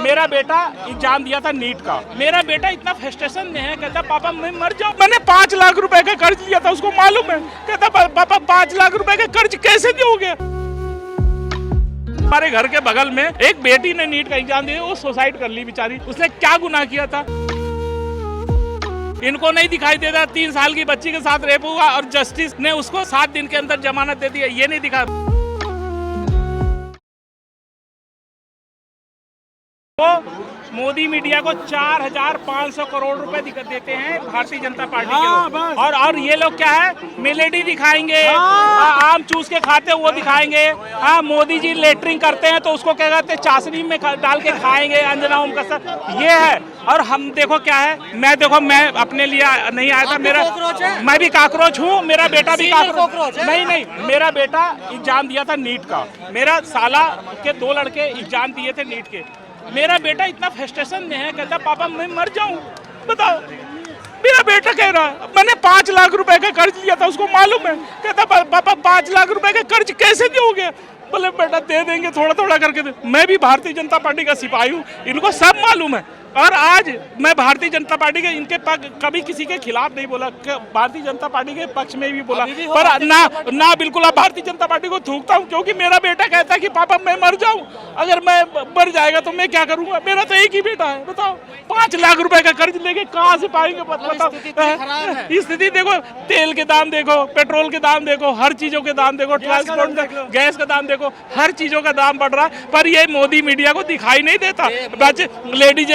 मेरा बेटा एग्जाम दिया था नीट का। मेरा बेटा इतना फ्रस्ट्रेशन में है, कहता पापा मैं मर जाऊं। मैंने 5 लाख रुपए का कर्ज लिया था, उसको मालूम है। कहता पापा 5 लाख रुपए का कर्ज कैसे दोगे। हमारे घर के बगल में एक बेटी ने नीट का एग्जाम दिया, वो सुसाइड कर ली बेचारी। उसने क्या गुनाह किया था? इनको नहीं दिखाई देता 3 साल की बच्ची के साथ रेप हुआ और जस्टिस ने उसको 7 दिन के अंदर जमानत दे दी। ये नहीं दिखा। तो मोदी मीडिया को 4,500 करोड़ रुपए देते हैं भारतीय जनता पार्टी के लोग। और ये लोग क्या है, मेलेडी दिखाएंगे, आम चूस के खाते वो दिखाएंगे। हाँ, मोदी जी लेटरिंग करते हैं तो उसको क्या कहते हैं, चाशनी में डाल के खाएंगे, अंजना ओम कसर, ये है। और हम देखो क्या है, मैं अपने लिए नहीं आया था, मैं भी काकरोच हूँ, मेरा बेटा भी काकरोच। नहीं, मेरा बेटा एग्जाम दिया था नीट का। मेरा साला के 2 लड़के एग्जाम दिए थे नीट के। मेरा बेटा इतना फ्रस्ट्रेशन में है, कहता पापा मैं मर जाऊं। बताओ, मेरा बेटा कह रहा है मैंने 5 लाख रुपए का कर्ज लिया था, उसको मालूम है। कहता पापा 5 लाख रुपए का कर्ज कैसे दोगे। बोले बेटा दे देंगे, थोड़ा थोड़ा करके दे। मैं भी भारतीय जनता पार्टी का सिपाही हूँ, इनको सब मालूम है। और आज मैं भारतीय जनता पार्टी के इनके कभी किसी के खिलाफ नहीं बोला, भारतीय जनता पार्टी के पक्ष में भी बोला, पर ना बिल्कुल अब भारतीय जनता पार्टी को थूकता हूँ, क्योंकि मेरा बेटा कहता है कि पापा मैं मर जाऊं। अगर मैं मर जाएगा तो मैं क्या करूंगा। मेरा तो एक ही बेटा है। बताओ 5 लाख रुपए का कर्ज लेके कहाँ से पाएंगे। बताओ, स्थिति देखो, तेल के दाम देखो, पेट्रोल के दाम देखो, हर चीजों के दाम देखो, ट्रांसपोर्ट गैस का दाम देखो, हर चीजों का दाम बढ़ रहा है। पर ये मोदी मीडिया को दिखाई नहीं देता। लेडीज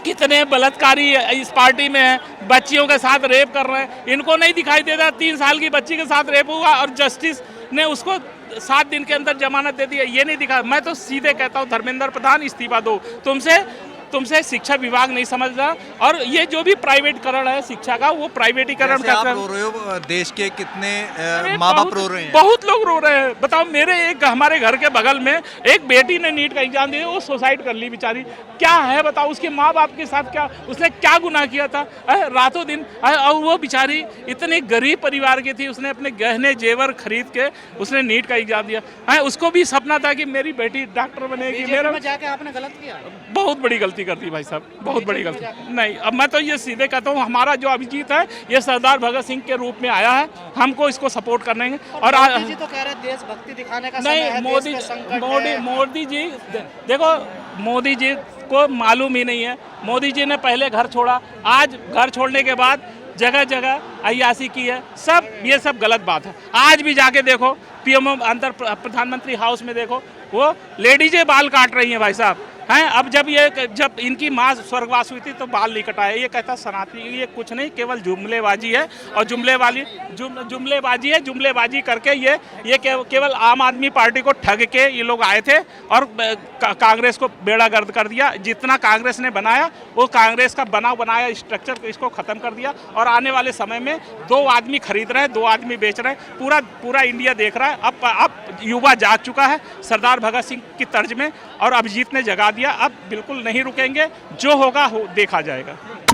कितने बलात्कारी इस पार्टी में है, बच्चियों के साथ रेप कर रहे हैं, इनको नहीं दिखाई देता। 3 साल की बच्ची के साथ रेप हुआ और जस्टिस ने उसको 7 दिन के अंदर जमानत दे दी। ये नहीं दिखा। मैं तो सीधे कहता हूँ धर्मेंद्र प्रधान इस्तीफा दो। तुमसे शिक्षा विभाग नहीं समझ रहा। और ये जो भी प्राइवेटीकरण है शिक्षा का, वो प्राइवेटीकरण कर रहे हो। देश के कितने माँ बाप रो रहे हैं, बहुत लोग रो रहे हैं। बताओ, हमारे घर के बगल में एक बेटी ने नीट का एग्जाम दिया, वो सुसाइड कर ली बेचारी। क्या है बताओ, उसके माँ बाप के साथ क्या, उसने क्या गुनाह किया था रातों दिन। और वो बेचारी इतने गरीब परिवार की थी, उसने अपने गहने जेवर खरीद के उसने नीट का एग्जाम दिया। उसको भी सपना था कि मेरी बेटी डॉक्टर बनेगी। मेरा जाके आपने गलत किया, बहुत बड़ी गलती कर दी भाई साहब, बहुत बड़ी गलती। नहीं, अब मैं तो ये सीधे कहता हूँ, हमारा जो अभिजीत है ये सरदार भगत सिंह के रूप में आया है, हमको इसको सपोर्ट करने। और मोदी जी तो कह रहे हैं देशभक्ति दिखाने का समय है, मोदी जी देखो, मोदी जी को मालूम ही नहीं है। मोदी जी ने पहले घर छोड़ा, आज घर छोड़ने के बाद जगह जगह अय्याशी की है। ये सब गलत बात है। आज भी जाके देखो, पीएमओ अंतर प्रधानमंत्री हाउस में देखो, वो लेडीजें बाल काट रही हैं भाई साहब हैं। अब जब इनकी माँ स्वर्गवास हुई थी तो बाल नहीं कटाए। ये कहता सनातनी, ये कुछ नहीं, केवल जुमलेबाजी है। और जुमलेबाजी है, जुमलेबाजी करके ये केवल आम आदमी पार्टी को ठग के ये लोग आए थे और कांग्रेस को बेड़ा गर्द कर दिया। जितना कांग्रेस ने बनाया, वो कांग्रेस का बनाया स्ट्रक्चर इसको ख़त्म कर दिया। और आने वाले समय में 2 आदमी खरीद रहे हैं, 2 आदमी बेच रहे हैं। पूरा इंडिया देख रहा है। अब युवा जाग चुका है सरदार भगत सिंह की तर्ज में, और अभिजीत ने जगा दिया। अब बिल्कुल नहीं रुकेंगे, जो होगा देखा जाएगा।